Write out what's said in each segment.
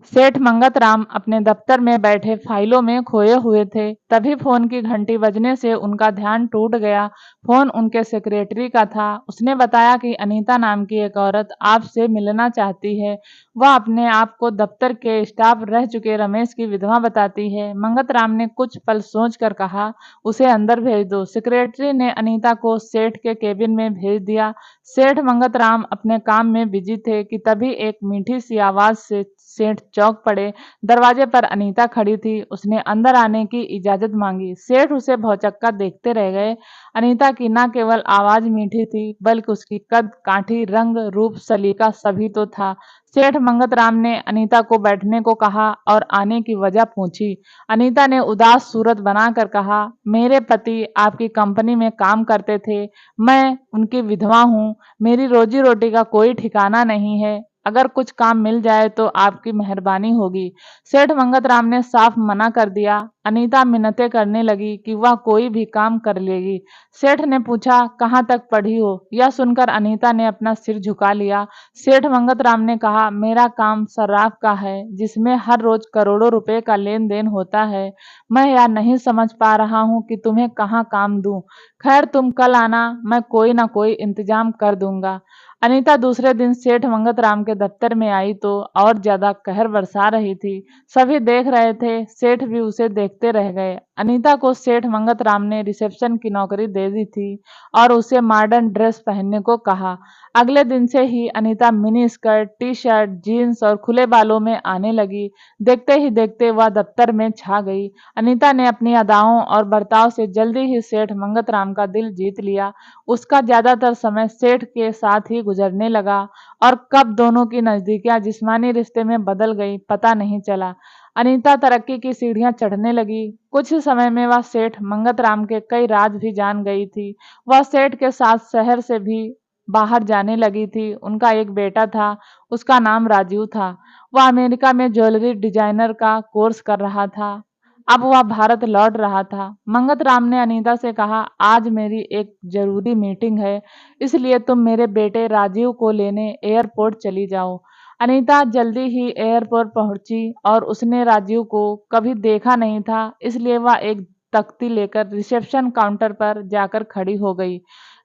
सेठ मंगतराम अपने दफ्तर में बैठे फाइलों में खोए हुए थे। तभी फोन की घंटी बजने से उनका ध्यान टूट गया। फोन उनके सेक्रेटरी का था। उसने बताया कि अनीता नाम की एक औरत आपसे मिलना चाहती है। वह अपने आप को दफ्तर के स्टाफ रह चुके रमेश की विधवा बताती है। मंगतराम ने कुछ पल सोचकर कहा, उसे अंदर भेज दो। सेक्रेटरी ने अनीता को सेठ के केबिन में भेज दिया। सेठ मंगतराम अपने काम में बिजी थे कि तभी एक मीठी सी आवाज से सेठ चौंक पड़े। दरवाजे पर अनीता खड़ी थी। उसने अंदर आने की इजाजत मांगी। सेठ उसे भौचक्का देखते रह गए। अनीता की न केवल आवाज मीठी थी, बल्कि उसकी कद काठी, रंग, रूप, सलीका सभी तो था। सेठ मंगतराम ने अनीता को बैठने को कहा और आने की वजह पूछी। अनीता ने उदास सूरत बनाकर कहा, मेरे पति आपकी कंपनी में काम करते थे। मैं उनकी विधवा हूँ। मेरी रोजी रोटी का कोई ठिकाना नहीं है। अगर कुछ काम मिल जाए तो आपकी मेहरबानी होगी। सेठ मंगतराम ने साफ मना कर दिया। अनीता मिन्नतें करने लगी कि वह कोई भी काम कर लेगी। सेठ ने पूछा, कहाँ तक पढ़ी हो? यह सुनकर अनीता ने अपना सिर झुका लिया। सेठ मंगतराम ने कहा, मेरा काम सर्राफ का है, जिसमें हर रोज करोड़ों रुपए का लेन देन होता है। मैं यह नहीं समझ पा रहा हूँ कि तुम्हें कहाँ काम दूं। खैर, तुम कल आना, मैं कोई ना कोई इंतजाम कर दूंगा। अनीता दूसरे दिन सेठ मंगतराम के दफ्तर में आई तो और ज्यादा कहर बरसा रही थी। सभी देख रहे थे, सेठ भी उसे देखते रह गए। अनीता को सेठ मंगतराम ने रिसेप्शन की नौकरी दे दी थी और उसे मॉडर्न ड्रेस पहनने को कहा। अगले दिन से ही Anita mini skirt, T shirt, jeans और खुले बालों में आने लगी। देखते ही देखते वह दफ्तर में छा गई। अनीता ने अपनी अदाओं और बर्ताव से जल्दी ही सेठ मंगतराम का दिल जीत लिया। उसका ज्यादातर समय सेठ के साथ ही गुजरने लगा और कब दोनों की नजदीकियां जिस्मानी रिश्ते में बदल गई पता नहीं चला। अनीता तरक्की की सीढ़ियां चढ़ने लगी। कुछ ही समय में वह सेठ मंगतराम के कई राज भी जान गई थी। वह सेठ के साथ शहर से भी बाहर जाने लगी थी। उनका एक बेटा था, उसका नाम राजीव था। वह अमेरिका में ज्वेलरी डिजाइनर का कोर्स कर रहा था। अब वह भारत लौट रहा था। मंगतराम ने अनीता से कहा, आज मेरी एक जरूरी मीटिंग है, इसलिए तुम मेरे बेटे राजीव को लेने एयरपोर्ट चली जाओ। अनीता जल्दी ही एयरपोर्ट पहुंची और उसने राजीव को कभी देखा नहीं था, इसलिए वह एक तख्ती लेकर रिसेप्शन काउंटर पर जाकर खड़ी हो गई।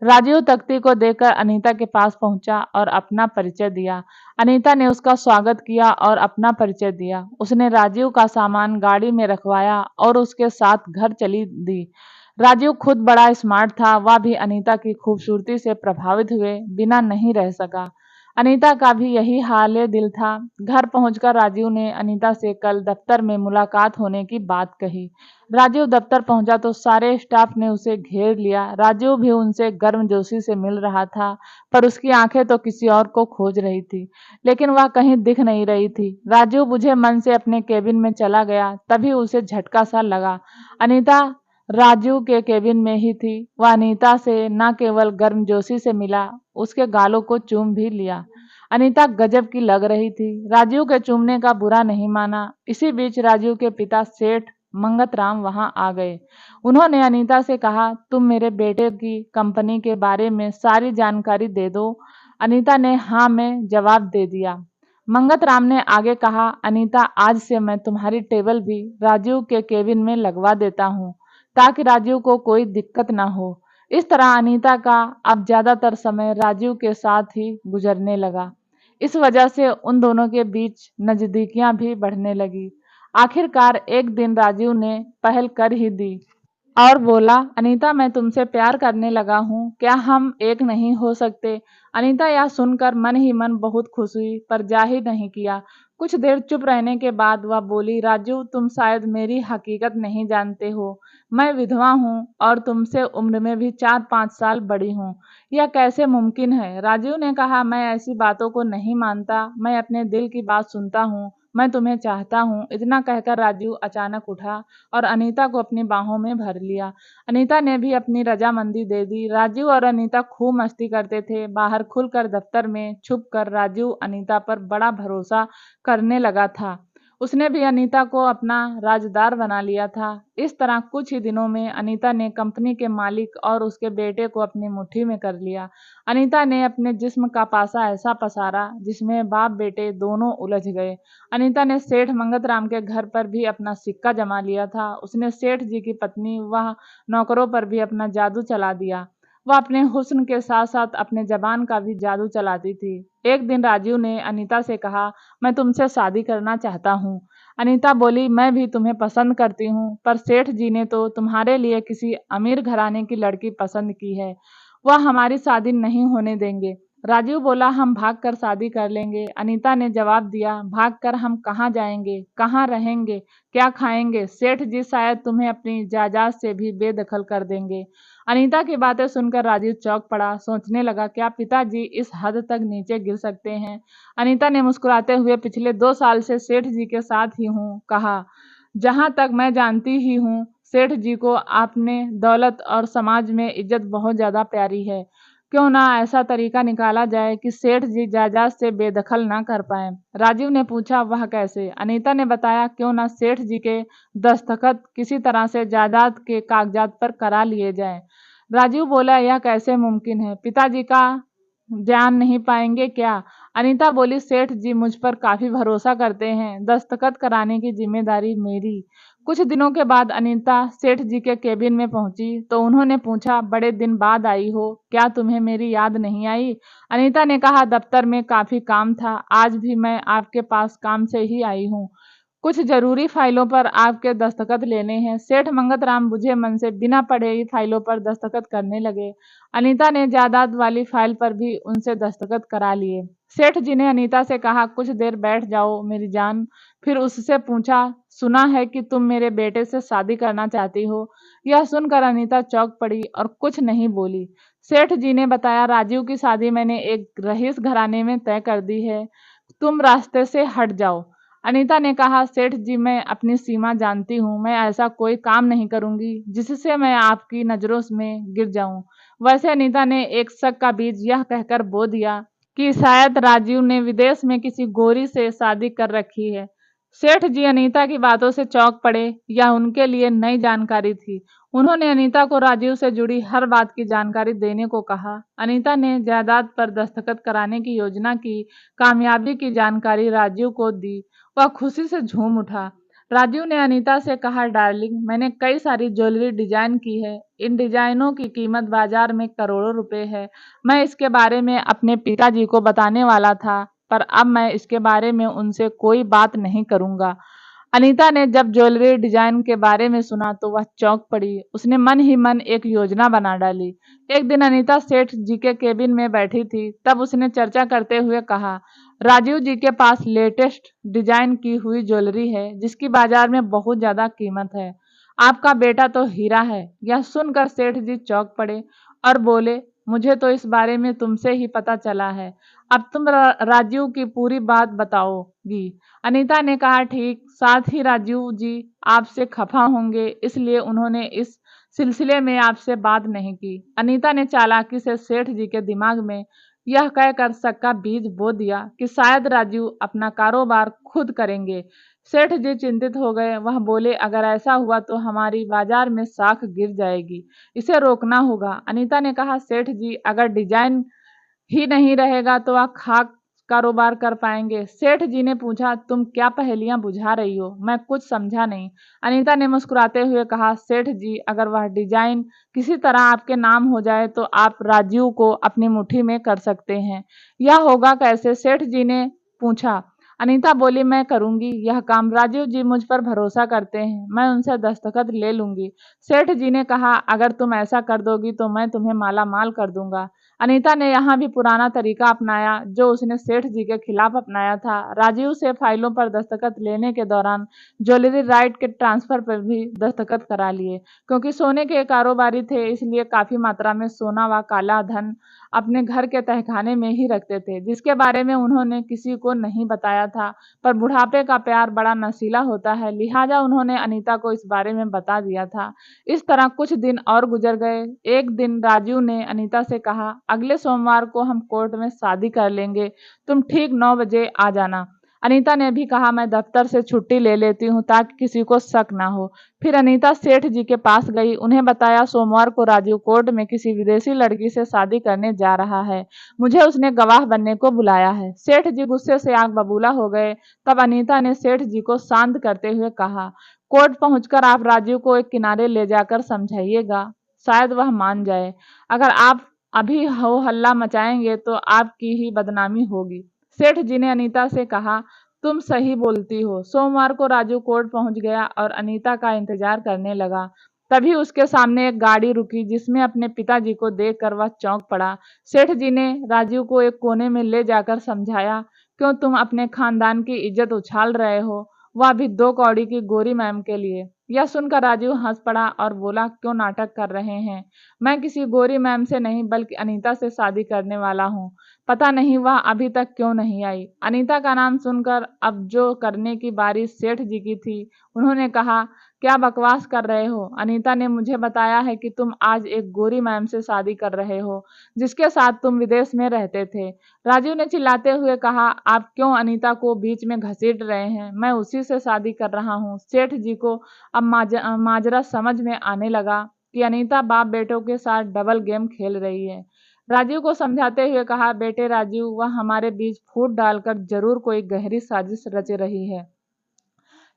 राजीव तख्ती को देखकर अनीता के पास पहुंचा और अपना परिचय दिया। अनीता ने उसका स्वागत किया और अपना परिचय दिया। उसने राजीव का सामान गाड़ी में रखवाया और उसके साथ घर चली दी। राजीव खुद बड़ा स्मार्ट था। वह भी अनीता की खूबसूरती से प्रभावित हुए बिना नहीं रह सका। अनीता का भी यही हाल दिल था। घर पहुंचकर राजीव ने अनीता से कल दफ्तर में मुलाकात होने की बात कही। राजीव दफ्तर पहुंचा तो सारे स्टाफ ने उसे घेर लिया। राजीव भी उनसे गर्मजोशी से मिल रहा था, पर उसकी आंखें तो किसी और को खोज रही थी, लेकिन वह कहीं दिख नहीं रही थी। राजीव बुझे मन से अपने केबिन में चला गया। तभी उसे झटका सा लगा। अनीता राजीव के केबिन में ही थी। वह अनीता से न केवल गर्मजोशी से मिला, उसके गालों को चूम भी लिया। अनीता गजब की लग रही थी। राजीव के चूमने का बुरा नहीं माना। इसी बीच राजीव के पिता सेठ मंगतराम वहां आ गए। उन्होंने अनीता से कहा, तुम मेरे बेटे की कंपनी के बारे में सारी जानकारी दे दो। अनीता ने हाँ में जवाब दे दिया। मंगतराम ने आगे कहा, अनीता, आज से मैं तुम्हारी टेबल भी राजीव के केबिन में लगवा देता हूँ, ताकि राजीव को कोई दिक्कत ना हो। इस तरह अनीता का अब ज्यादातर समय राजीव के साथ ही गुजरने लगा। इस वजह से उन दोनों के बीच नजदीकियां भी बढ़ने लगी। आखिरकार एक दिन राजीव ने पहल कर ही दी और बोला, अनीता, मैं तुमसे प्यार करने लगा हूँ, क्या हम एक नहीं हो सकते? अनीता यह सुनकर मन ही मन बहुत खुश हुई, पर जाहिर नहीं किया। कुछ देर चुप रहने के बाद वह बोली, राजू, तुम शायद मेरी हकीकत नहीं जानते हो। मैं विधवा हूँ और तुमसे उम्र में भी 4-5 साल बड़ी हूँ। यह कैसे मुमकिन है? राजीव ने कहा, मैं ऐसी बातों को नहीं मानता। मैं अपने दिल की बात सुनता हूँ। मैं तुम्हें चाहता हूँ। इतना कहकर राजीव अचानक उठा और अनीता को अपनी बाहों में भर लिया। अनीता ने भी अपनी रजामंदी दे दी। राजीव और अनीता खूब मस्ती करते थे। बाहर खुलकर दफ्तर में छुपकर राजीव अनीता पर बड़ा भरोसा करने लगा था। उसने भी अनीता को अपना राजदार बना लिया था। इस तरह कुछ ही दिनों में अनीता ने कंपनी के मालिक और उसके बेटे को अपनी मुट्ठी में कर लिया। अनीता ने अपने जिस्म का पासा ऐसा पसारा जिसमें बाप बेटे दोनों उलझ गए। अनीता ने सेठ मंगतराम के घर पर भी अपना सिक्का जमा लिया था। उसने सेठ जी की पत्नी व नौकरों पर भी अपना जादू चला दिया। वह अपने हुस्न के साथ साथ अपने जबान का भी जादू चलाती थी। एक दिन राजीव ने अनीता से कहा, मैं तुमसे शादी करना चाहता हूँ। अनीता बोली, मैं भी तुम्हें पसंद करती हूँ, पर सेठ जी ने तो तुम्हारे लिए किसी अमीर घराने की लड़की पसंद की है। वह हमारी शादी नहीं होने देंगे। राजीव बोला, हम भागकर शादी कर लेंगे। अनीता ने जवाब दिया, भागकर हम कहाँ जाएंगे, कहाँ रहेंगे, क्या खाएंगे? सेठ जी शायद तुम्हें अपनी जायदाद से भी बेदखल कर देंगे। अनीता की बातें सुनकर राजीव चौंक पड़ा। सोचने लगा, क्या पिताजी इस हद तक नीचे गिर सकते हैं? अनीता ने मुस्कुराते हुए, पिछले 2 साल से सेठ जी के साथ ही हूँ, कहा। जहाँ तक मैं जानती ही हूँ, सेठ जी को आपने दौलत और समाज में इज्जत बहुत ज्यादा प्यारी है। क्यों ना ऐसा तरीका निकाला जाए कि सेठ जी जायदाद से बेदखल ना कर पाए। राजीव ने पूछा, वह कैसे? अनीता ने बताया, क्यों ना सेठ जी के दस्तखत किसी तरह से जायदाद के कागजात पर करा लिए जाए। राजीव बोला, यह कैसे मुमकिन है? पिताजी का जान नहीं पाएंगे क्या? अनीता बोली, सेठ जी मुझ पर काफी भरोसा करते हैं, दस्तखत कराने की जिम्मेदारी मेरी। कुछ दिनों के बाद अनीता सेठ जी के केबिन में पहुंची तो उन्होंने पूछा, बड़े दिन बाद आई हो, क्या तुम्हें मेरी याद नहीं आई? अनीता ने कहा, दफ्तर में काफी काम था, आज भी मैं आपके पास काम से ही आई हूँ। कुछ जरूरी फाइलों पर आपके दस्तखत लेने हैं। सेठ मंगतराम बुझे मन से बिना पढ़े ही फाइलों पर दस्तखत करने लगे। अनीता ने जायदाद वाली फाइल पर भी उनसे दस्तखत करा लिए। सेठ जी ने अनीता से कहा, कुछ देर बैठ जाओ मेरी जान। फिर उससे पूछा, सुना है कि तुम मेरे बेटे से शादी करना चाहती हो। यह सुनकर अनीता चौंक पड़ी और कुछ नहीं बोली। सेठ जी ने बताया, राजीव की शादी मैंने एक रईस घराने में तय कर दी है, तुम रास्ते से हट जाओ। अनीता ने कहा, सेठ जी मैं अपनी सीमा जानती हूँ, मैं ऐसा कोई काम नहीं करूंगी जिससे मैं आपकी नजरों में गिर जाऊं। वैसे अनीता ने एक शक का बीज यह कहकर बो दिया कि शायद राजीव ने विदेश में किसी गोरी से शादी कर रखी है। सेठ जी अनीता की बातों से चौंक पड़े। यह उनके लिए नई जानकारी थी। उन्होंने अनीता को राजीव से जुड़ी हर बात की जानकारी देने को कहा। अनीता ने जायदाद पर दस्तखत कराने की योजना की कामयाबी की जानकारी राजीव को दी। वह खुशी से झूम उठा। राजीव ने अनीता से कहा, डार्लिंग, मैंने कई सारी ज्वेलरी डिजाइन की है। इन डिजाइनों की कीमत बाजार में करोड़ों रुपए है। मैं इसके बारे में अपने पिताजी को बताने वाला था, पर अब मैं इसके बारे में उनसे कोई बात नहीं करूंगा। अनीता ने जब ज्वेलरी डिजाइन के बारे में सुना तो वह चौंक पड़ी। उसने मन ही मन एक योजना बना डाली। एक दिन अनीता सेठ जी के केबिन में बैठी थी, तब उसने चर्चा करते हुए कहा, राजीव जी के पास लेटेस्ट डिजाइन की हुई ज्वेलरी है जिसकी बाजार में बहुत ज्यादा कीमत है। आपका बेटा तो हीरा है। यह सुनकर सेठ जी चौंक पड़े और बोले, मुझे तो इस बारे में तुमसे ही पता चला है। अब तुम राजीव की पूरी बात बताओगी। अनीता ने कहा, ठीक। साथ ही राजीव जी आपसे खफा होंगे, इसलिए उन्होंने इस सिलसिले में आपसे बात नहीं की। अनीता ने चालाकी से सेठ जी के दिमाग में यह कहकर शक का बीज बो दिया कि शायद राजीव अपना कारोबार खुद करेंगे। सेठ जी चिंतित हो गए। वह बोले, अगर ऐसा हुआ तो हमारी बाजार में साख गिर जाएगी, इसे रोकना होगा। अनीता ने कहा, सेठ जी अगर डिजाइन ही नहीं रहेगा तो आप खाक कारोबार कर पाएंगे? सेठ जी ने पूछा, तुम क्या पहेलियां बुझा रही हो? मैं कुछ समझा नहीं। अनीता ने मुस्कुराते हुए कहा, सेठ जी अगर वह डिजाइन किसी तरह आपके नाम हो जाए तो आप राजीव को अपनी मुट्ठी में कर सकते हैं। यह होगा कैसे? सेठ जी ने पूछा। अनीता बोली, मैं करूंगी यह काम। राजीव जी मुझ पर भरोसा करते हैं, मैं उनसे दस्तखत ले लूंगी। सेठ जी ने कहा, अगर तुम ऐसा कर दोगी तो मैं तुम्हें माला माल कर दूंगा। अनीता ने यहाँ भी पुराना तरीका अपनाया जो उसने सेठ जी के खिलाफ अपनाया था। राजीव से फाइलों पर दस्तखत लेने के दौरान ज्वेलरी राइट के ट्रांसफर पर भी दस्तखत करा लिए। क्योंकि सोने के कारोबारी थे, इसलिए काफी मात्रा में सोना व काला धन अपने घर के तहखाने में ही रखते थे, जिसके बारे में उन्होंने किसी को नहीं बताया था। पर बुढ़ापे का प्यार बड़ा नशीला होता है, लिहाजा उन्होंने अनीता को इस बारे में बता दिया था। इस तरह कुछ दिन और गुजर गए। एक दिन राजीव ने अनीता से कहा, अगले सोमवार को हम कोर्ट में शादी कर लेंगे, तुम ठीक 9 बजे आ जाना। अनीता ने भी कहा, मैं दफ्तर से छुट्टी ले लेती हूँ ताकि किसी को शक ना हो। फिर अनीता सेठ जी के पास गई, उन्हें बताया सोमवार को राजीव कोर्ट में किसी विदेशी लड़की से शादी करने जा रहा है, मुझे उसने गवाह बनने को बुलाया है। सेठ जी गुस्से से आग बबूला हो गए। तब अनीता ने सेठ जी को शांत करते हुए कहा, कोर्ट पहुंचकर आप राजीव को एक किनारे ले जाकर समझाइएगा, शायद वह मान जाए। अगर आप अभी हो हल्ला मचाएंगे तो आपकी ही बदनामी होगी। सेठ जी ने अनीता से कहा, तुम सही बोलती हो। सोमवार को राजू कोर्ट पहुंच गया और अनीता का इंतजार करने लगा। तभी उसके सामने एक गाड़ी रुकी जिसमें अपने पिताजी को देखकर वह चौंक पड़ा। सेठ जी ने राजू को एक कोने में ले जाकर समझाया, क्यों तुम अपने खानदान की इज्जत उछाल रहे हो, वह भी 2 कौड़ी की गोरी मैम के लिए। यह सुनकर राजू हंस पड़ा और बोला, क्यों नाटक कर रहे हैं, मैं किसी गोरी मैम से नहीं बल्कि अनीता से शादी करने वाला हूँ। पता नहीं वह अभी तक क्यों नहीं आई। अनीता का नाम सुनकर अब जो करने की बारी सेठ जी की थी, उन्होंने कहा, क्या बकवास कर रहे हो। अनीता ने मुझे बताया है कि तुम आज एक गोरी मैम से शादी कर रहे हो जिसके साथ तुम विदेश में रहते थे। राजू ने चिल्लाते हुए कहा, आप क्यों अनीता को बीच में घसीट रहे हैं, मैं उसी से शादी कर रहा हूँ। सेठ जी को अब माजरा समझ में आने लगा कि अनीता बाप बेटों के साथ डबल गेम खेल रही है। राजीव को समझाते हुए कहा, बेटे राजीव, वह हमारे बीच फूट डालकर जरूर कोई गहरी साजिश रच रही है,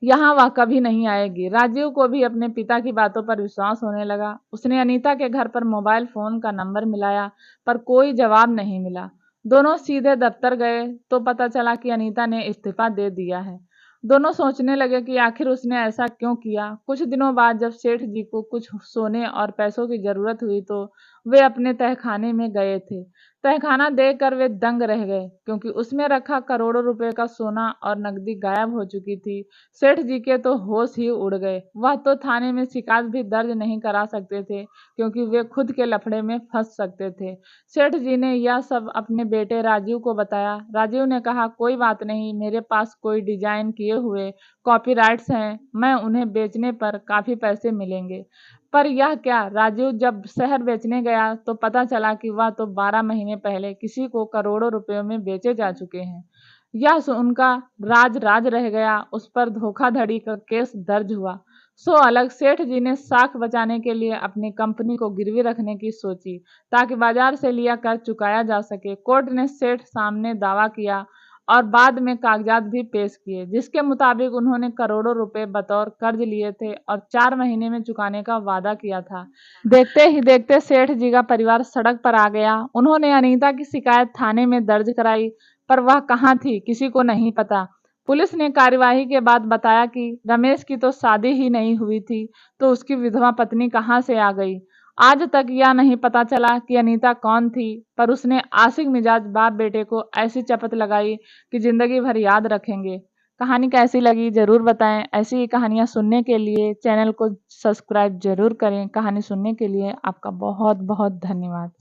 यहाँ वह कभी नहीं आएगी। राजीव को भी अपने पिता की बातों पर विश्वास होने लगा। उसने अनीता के घर पर मोबाइल फोन का नंबर मिलाया पर कोई जवाब नहीं मिला। दोनों सीधे दफ्तर गए तो पता चला कि अनीता ने इस्तीफा दे दिया है। दोनों सोचने लगे कि आखिर उसने ऐसा क्यों किया। कुछ दिनों बाद जब सेठ जी को कुछ सोने और पैसों की जरूरत हुई तो वे अपने तहखाने में गए थे। तहखाना देखकर वे दंग रह गए क्योंकि उसमें रखा करोड़ों रुपए का सोना और नकदी गायब हो चुकी थी। सेठ जी के तो होश ही उड़ गए। वह तो थाने में शिकायत भी दर्ज नहीं करा सकते थे क्योंकि वे खुद के लफड़े में फंस सकते थे। सेठ जी ने यह सब अपने बेटे राजीव को बताया। राजीव ने कहा, कोई बात नहीं, मेरे पास कोई डिजाइन किए हुए कॉपीराइट्स हैं, मैं उन्हें बेचने पर काफी पैसे मिलेंगे। पर यह क्या, राजू जब शहर बेचने गया तो पता चला कि वह तो 12 महीने पहले किसी को करोड़ों रुपयों में बेचे जा चुके हैं। यह उनका राज राज रह गया। उस पर धोखाधड़ी का केस दर्ज हुआ। सो अलग सेठ जी ने साख बचाने के लिए अपनी कंपनी को गिरवी रखने की सोची ताकि बाजार से लिया कर चुकाया जा सके। कोर्ट ने सेठ सामने दावा किया और बाद में कागजात भी पेश किए जिसके मुताबिक उन्होंने करोड़ों रुपए बतौर कर्ज लिए थे और 4 महीने में चुकाने का वादा किया था। देखते ही देखते सेठ जी का परिवार सड़क पर आ गया। उन्होंने अनीता की शिकायत थाने में दर्ज कराई पर वह कहाँ थी किसी को नहीं पता। पुलिस ने कार्यवाही के बाद बताया कि रमेश की तो शादी ही नहीं हुई थी तो उसकी विधवा पत्नी कहाँ से आ गई। आज तक यह नहीं पता चला कि अनीता कौन थी, पर उसने आशिक मिजाज बाप बेटे को ऐसी चपत लगाई कि जिंदगी भर याद रखेंगे। कहानी कैसी लगी जरूर बताएं। ऐसी ही कहानियां सुनने के लिए चैनल को सब्सक्राइब जरूर करें। कहानी सुनने के लिए आपका बहुत बहुत धन्यवाद।